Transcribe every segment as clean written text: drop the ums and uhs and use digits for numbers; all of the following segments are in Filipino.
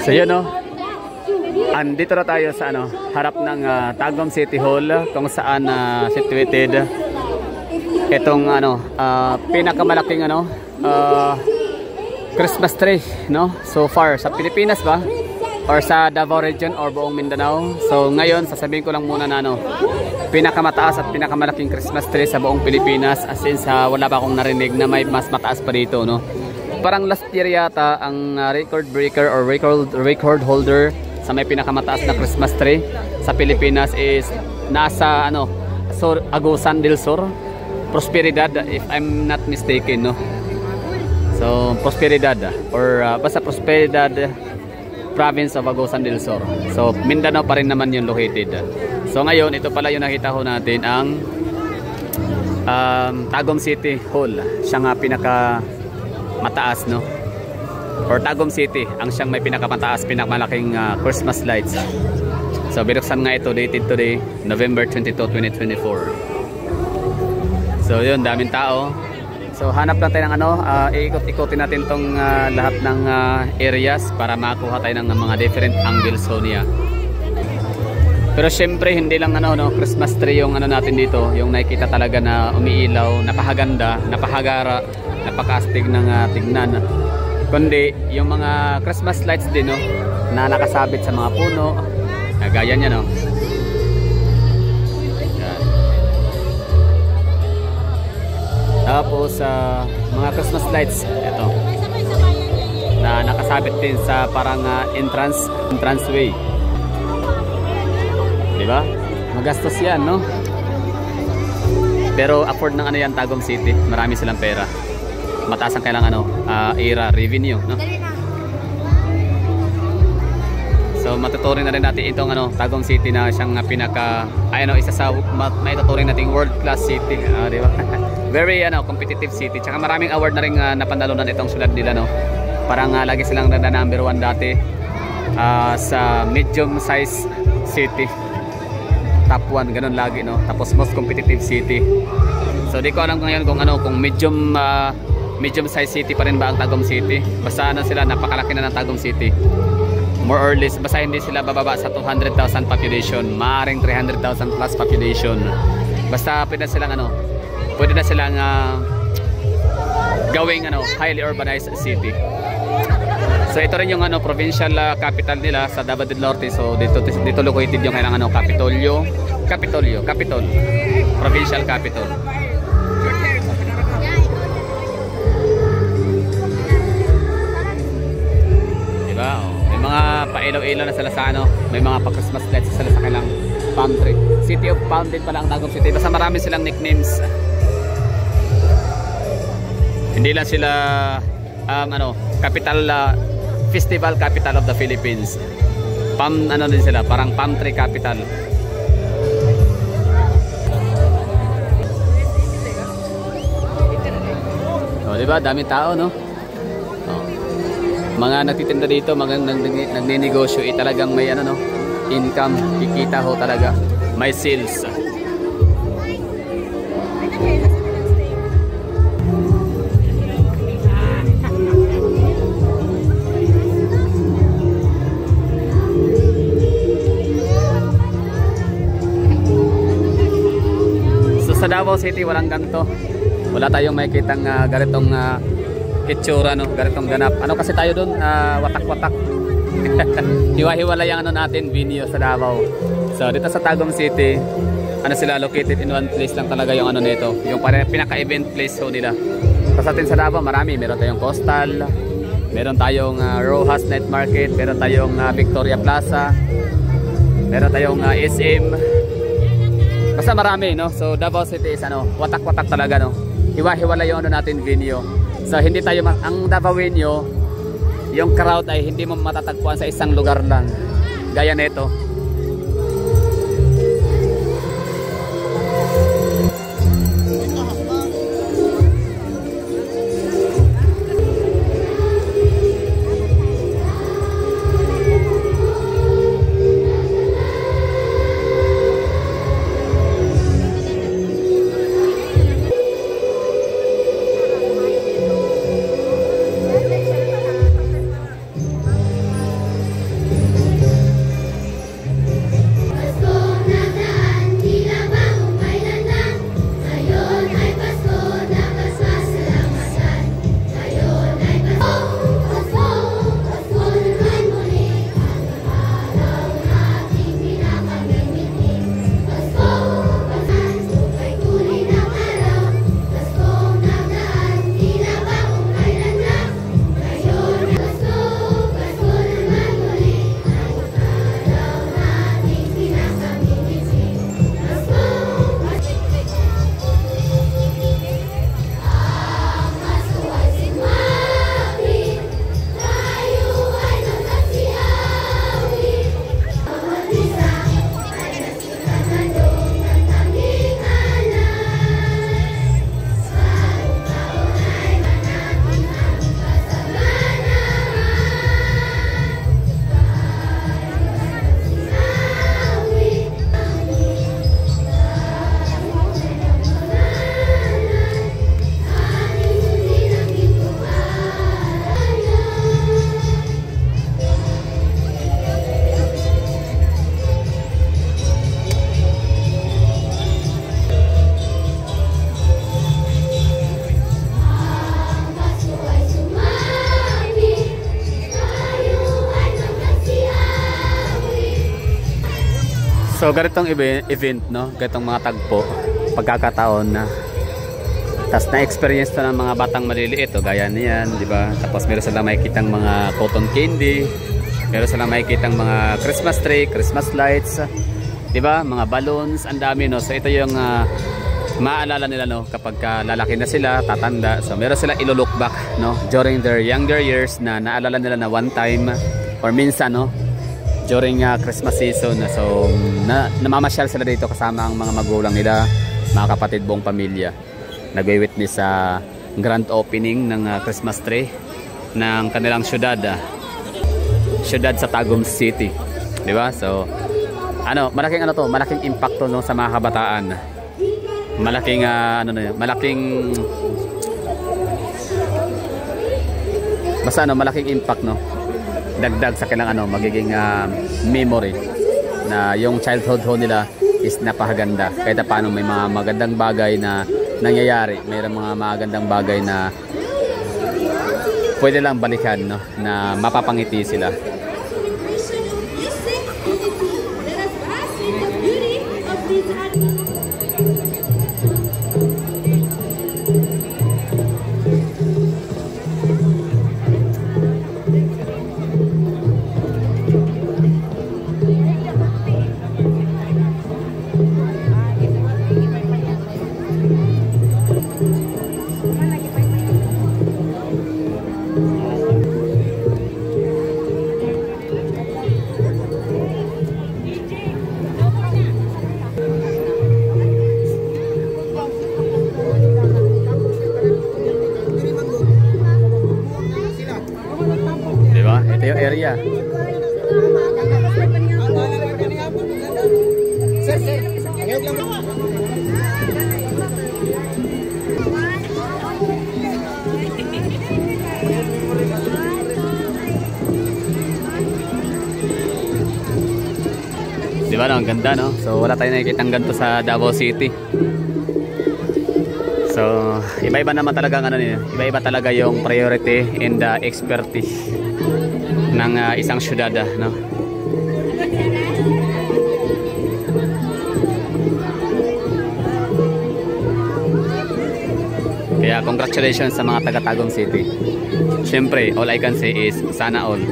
So yun no. Andito na tayo sa harap ng Tagum City Hall kung saan situated itong pinakamalaking Christmas tree no so far sa Pilipinas ba or sa Davao region or buong Mindanao. So ngayon sasabihin ko lang muna na pinakamataas at pinakamalaking Christmas tree sa buong Pilipinas, as in sa wala pa akong narinig na may mas mataas pa dito no. Parang last year yata ang record breaker or record holder sa may pinakamataas na Christmas tree sa Pilipinas is nasa Agusan del Sur, Prosperidad if I'm not mistaken no. So Prosperidad or basta Prosperidad province of Agusan del Sur. So Mindanao pa rin naman yung located. So ngayon ito pala yung nakita ko natin ang Tagum City Hall. Siya nga pinaka mataas no, or Tagum City ang siyang may pinakamataas, pinakamalaking Christmas lights. So binuksan nga ito, dated today November 22, 2024. So yun, daming tao. So hanap lang tayo ng iikot-ikotin natin tong lahat ng areas para makakuha tayo ng mga different angles niya. Pero syempre hindi lang Christmas tree yung natin dito, yung nakikita talaga na umiilaw, napakaganda, napakagara, napakastig ng tignan, kundi yung mga Christmas lights din no, na nakasabit sa mga puno, gaya niya no. Yan. Tapos mga Christmas lights ito na nakasabit din sa parang entranceway, di ba? Magastos yan no, pero afford ng yan Tagum City, marami silang pera. Mataas ang kailangan era revenue no? So matuturing na rin natin itong Tagum City na siyang pinaka isa sa maituturing nating world class city, di ba? Very competitive city, tsaka maraming award na rin napanalunan itong syudad nila no. Parang lagi silang number 1 dati sa medium size city, top 1 ganun lagi no. Tapos most competitive city. So di ko alam ngayon kung medium size city pa rin ba ang Tagum City. Basta sila, napakalaki na ng Tagum City. More or less, basta hindi sila bababa sa 200,000 population, maaring 300,000 plus population. Basta pwede na silang gawing highly urbanized city. So ito rin yung provincial capital nila sa Davao del Norte. So dito located yung kailangan Capitol, provincial capital. May mga pailaw-ilaw na sila sa may mga pa-Christmas lights sila sa kailang palm tree. City of Palm din pala ang Tagum City. Basta marami silang nicknames. Hindi lang sila capital, festival capital of the Philippines. Palm din sila, parang palm tree capital. So, diba? Dami tao no? Mga nagtitinda dito, mga nagnenegosyo, talagang may income, kikita ho talaga, may sales. So sa Davao City walang ganito, wala tayong makikitang ganitong itsura no, ganitong ganap. Kasi tayo doon watak-watak. Hiwa-hiwala yung natin venue sa Davao. So dito sa Tagum City, sila located in one place lang talaga yung nito, yung pinaka-event place nila. So sa atin sa Davao marami, meron tayong Coastal, meron tayong Rojas Night Market, meron tayong Victoria Plaza, meron tayong SM. Basta marami no. So Davao City is watak-watak talaga no. Hiwa-hiwala yung natin venue. So hindi tayo ang Davaoenyo, yung crowd ay hindi mo matatagpuan sa isang lugar lang. Gaya nito. So ganitong event, no, ganitong mga tagpo, pagkakataon na tas na-experience to ng mga batang maliliit, o gaya niyan, di ba? Tapos meron silang makikitang mga cotton candy, meron silang makikitang mga Christmas tree, Christmas lights, di ba? Mga balloons, ang dami, no. So ito yung maaalala nila, no, kapag lalaki na sila, tatanda. So meron silang ilo-look back, no, during their younger years, na naalala nila na one time or minsan, no, during Christmas season. So namamasyal sila dito kasama ang mga magulang nila, mga kapatid, buong pamilya. Nagwi-witness sa grand opening ng Christmas tree ng kanilang syudad sa Tagum City, di ba? So malaking malaking impacto, no, sa mga kabataan. Malaking malaking impact, no, dagdag sa kanilang magiging memory, na yung childhood nila is napakaganda. Kahit paano may mga magandang bagay na nangyayari, mayroong mga magandang bagay na pwede lang balikan, no, na mapapangiti sila. Ito yung area. Diba, no? Ang ganda, no? So wala tayong nakikitang ganito sa Davao City. So iba-iba naman talaga iba-iba talaga yung priority and expertise ng isang syudad, no? Kaya congratulations sa mga taga Tagum City. Siyempre, all I can say is sana all.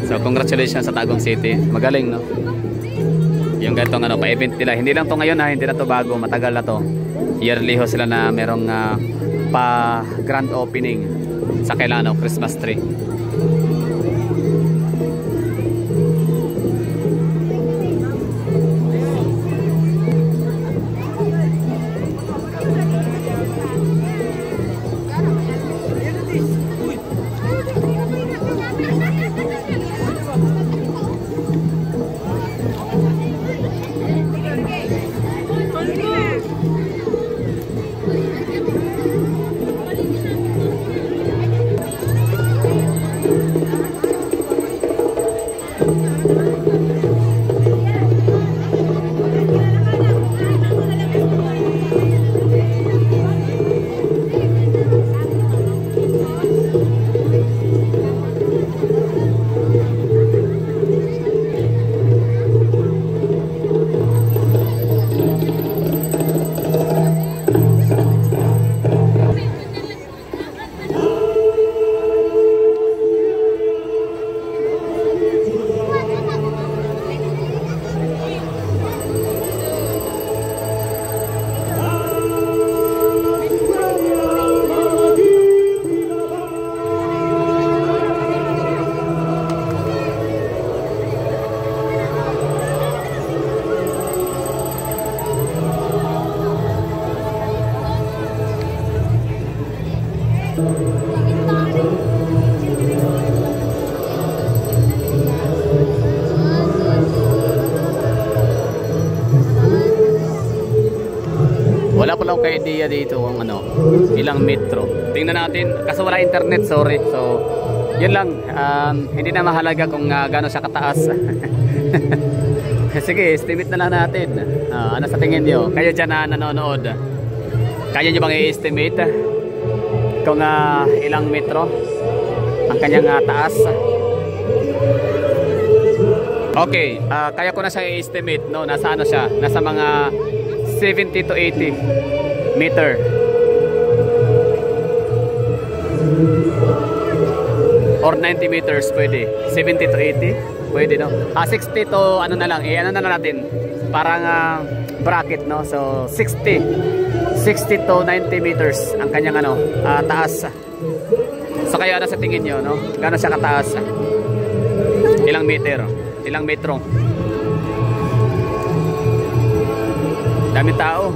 So congratulations sa Tagum City. Magaling, no? Yung ganitong pa-event nila. Hindi lang to ngayon, hindi na to bago, matagal na to. Yearly ho sila na merong pa grand opening sa kailan, Christmas tree. Wala pa lang kay idea dito ang ilang metro. Tingnan natin, kaso wala internet, sorry. So, yun lang, hindi na mahalaga kung gaano siya kataas. Sige, estimate na lang natin. Ano sa tingin niyo? Kayo dyan na nanonood, kaya nyo bang i-estimate kung ilang metro ang kanyang taas? Okay, kaya ko na siya i-estimate, no? Nasa ano siya? Nasa mga 70 to 80 meter. Or 90 meters pwede. 70 to 80 pwede, no? 60 to ano na lang, ano na natin, parang bracket, no? So 60 to 90 meters ang kanyang ano, taas. So kaya ano sa tingin nyo, no? Gano'n siya kataas? Ilang meter? Ilang metro? Daming tao.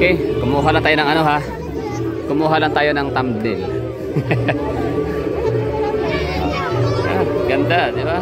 Okay, kumuha lang tayo ng ano ha. Kumuha lang tayo ng thumbnail. Ganda, di ba?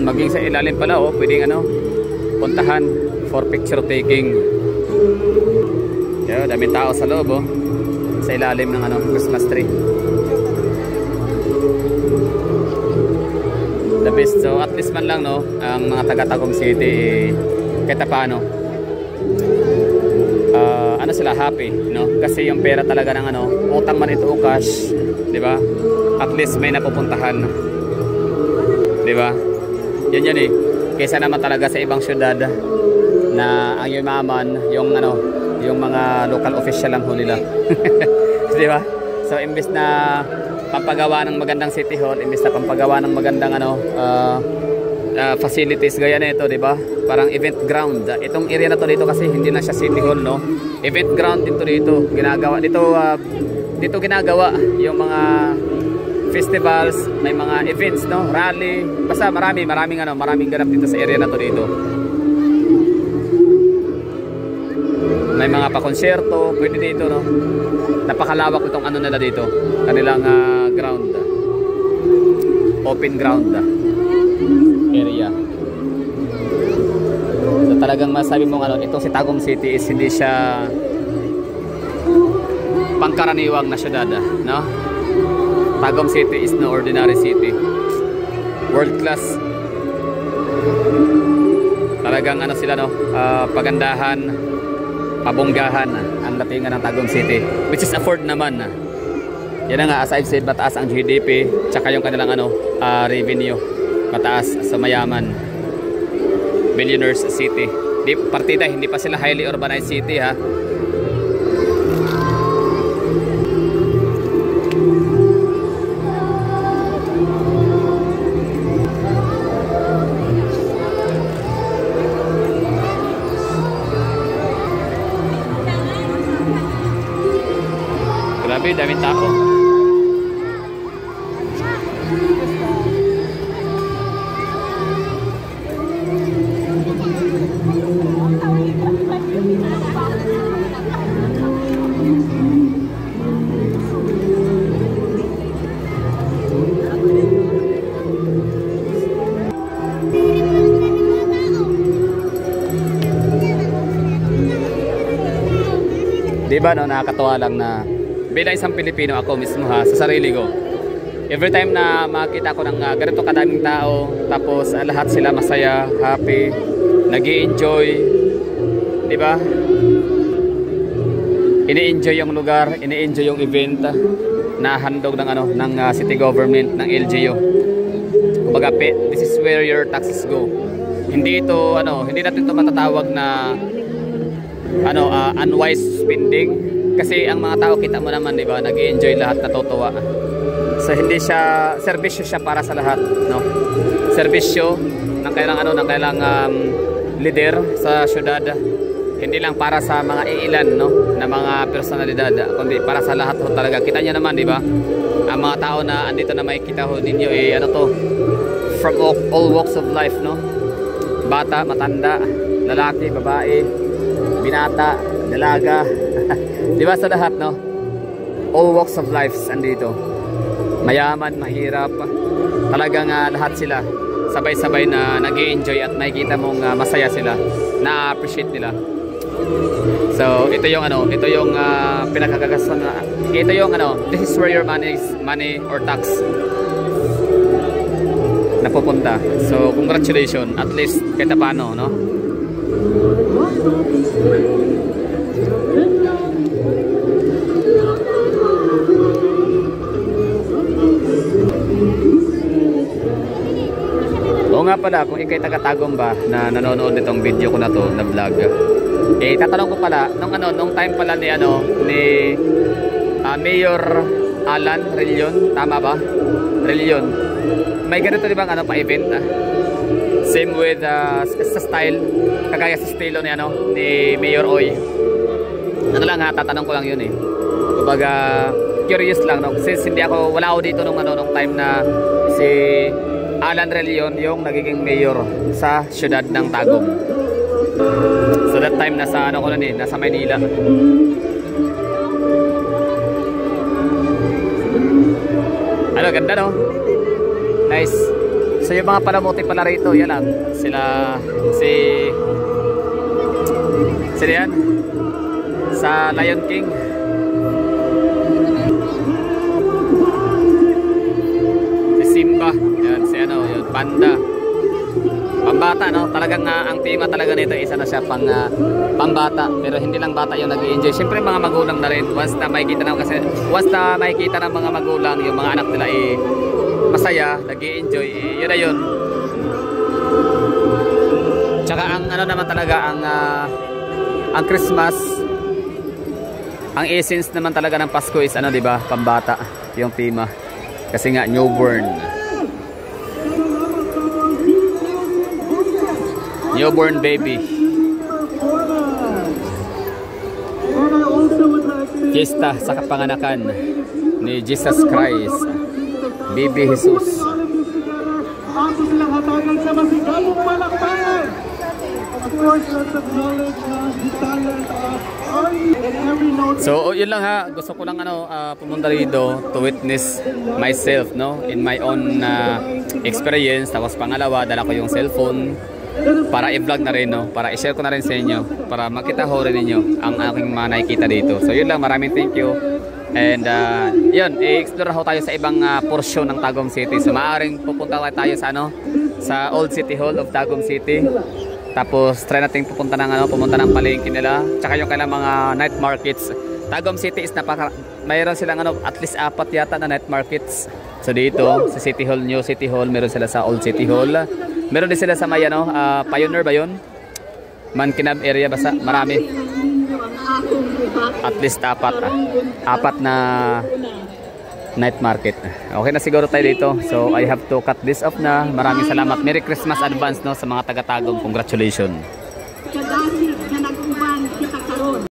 Maging sa ilalim pala, oh, pwedeng ano, puntahan for picture taking. Yo, daming tao sa loob, oh, sa ilalim ng ano, Christmas tree. The best. So at least man lang, no, ang mga taga Tagum City kahit paano, ano sila, happy, no, kasi yung pera talaga ng ano, utang man ito o cash, di ba? At least may napupuntahan, di ba? Yan eh. Kaysa naman talaga sa ibang syudad na ang yumaman, yung ano, yung mga local official lang ho nila. Di ba? So imbes na pampagawa ng magandang city hall, imbes na pampagawa ng magandang ano, facilities gaya nito, di ba? Parang event ground. Itong area na to dito kasi hindi na siya city hall, no. Event ground dito ginagawa dito ginagawa yung mga festivals, may mga events, no, rally, basta maraming ganap dito sa area na to dito. May mga pa-konserto, pwede dito, no. Napakalawak itong ano nila dito, kanilang ground, open ground area. So talagang masabi mong ano, itong si Tagum City is hindi siya pangkaraniwang na syudad, no. Tagum City is no ordinary city. World class. Talagang ano sila, no, pagandahan, pabonggahan ang datingan ng Tagum City, which is afford naman. Yan na nga, as I've said, mataas ang GDP, tsaka yung kanilang ano, revenue, mataas, sa mayaman. Billionaires city. Partida, hindi pa sila highly urbanized city, ha. Grabe, daming tao. Di ba no, nakakatuwa lang na bilang isang Pilipino ako mismo ha, sa sarili ko. Every time na makita ko ng ganito kadaming tao, tapos lahat sila masaya, happy, nag-i-enjoy, di ba? Ini-enjoy yung lugar, ini-enjoy yung event na handog ng ng city government ng LGU. Kumbaga, this is where your taxes go. Hindi ito hindi natin ito matatawag na unwise spending kasi ang mga tao kita mo naman, di ba, nag-i-enjoy lahat, natutuwa. So hindi siya serbisyo siya para sa lahat, no? Serbisyo ng kailang leader sa syudad. Hindi lang para sa mga iilan, no, na mga personalidad, kundi para sa lahat ho talaga. Kita niyo naman, di ba? Ang mga tao na andito na makikita ho ninyo from all walks of life, no? Bata, matanda, lalaki, babae, binata, dalaga. Di ba sa lahat, no? All walks of life andito. Mayaman, mahirap, talagang lahat sila sabay-sabay na nag-i-enjoy at makikita mong masaya sila, na-appreciate nila. So ito yung pinakagagastos na ito yung this is where your money or tax napupunta. So congratulations, at least kahit paano, no? Oo nga pala, kung ikay taga-Tagum ba na nanonood nitong video ko na to, na vlog, tatanong ko pala, nung time pala ni Mayor Alan Relion, tama ba? Relion. May ganito di bang pa-event? Same with sa style, kagaya sa estilo ni Mayor Oy. Tatanong ko lang yun eh. Kumbaga, curious lang, no? Since wala ako dito nung time na si Alan Relion yung nagiging mayor sa syudad ng Tagum. So that time nasa nasa Maynila. Ganda no? Nice. So yung mga palamuti pala rito, yan lang. Sila yan sa Lion King. Si Simba, yan si yun, Panda. Pambata, no? Talagang ang tema talaga nito isa na siya pambata, pero hindi lang bata yung nag-i-enjoy. Siyempre mga magulang na rin once na makikita ng mga magulang yung mga anak nila masaya, nag-i-enjoy, yun na yun. Tsaka ang naman talaga ang Christmas, ang essence naman talaga ng Pasko is di ba? Pambata yung tema. Kasi nga newborn baby. Fiesta sa kapanganakan ni Jesus Christ, Baby Jesus. So yun lang ha, gusto ko lang pumunta dito to witness myself, no, in my own experience. Tapos pangalawa, dala ko yung cellphone para i-vlog na rin, no, para i-share ko na rin sa inyo, para makita ho rin ninyo ang aking mga nakikita dito. So yun lang, maraming thank you. And yun, i-explore ho tayo sa ibang porsyon ng Tagum City. So maaaring pupunta tayo sa Old City Hall of Tagum City. Tapos try natin pumunta ng palengke nila, tsaka yung kailang mga night markets. Tagum City is mayroon silang at least 4 yata na night markets. So dito sa City Hall, New City Hall, meron sila sa Old City Hall. Meron din sila sa may Pioneer ba yun? Mankinab area basta, marami. At least 4 na night market. Okay na siguro tayo dito. So I have to cut this off na. Maraming salamat. Merry Christmas advance, no, sa mga taga-Tagum. Congratulations.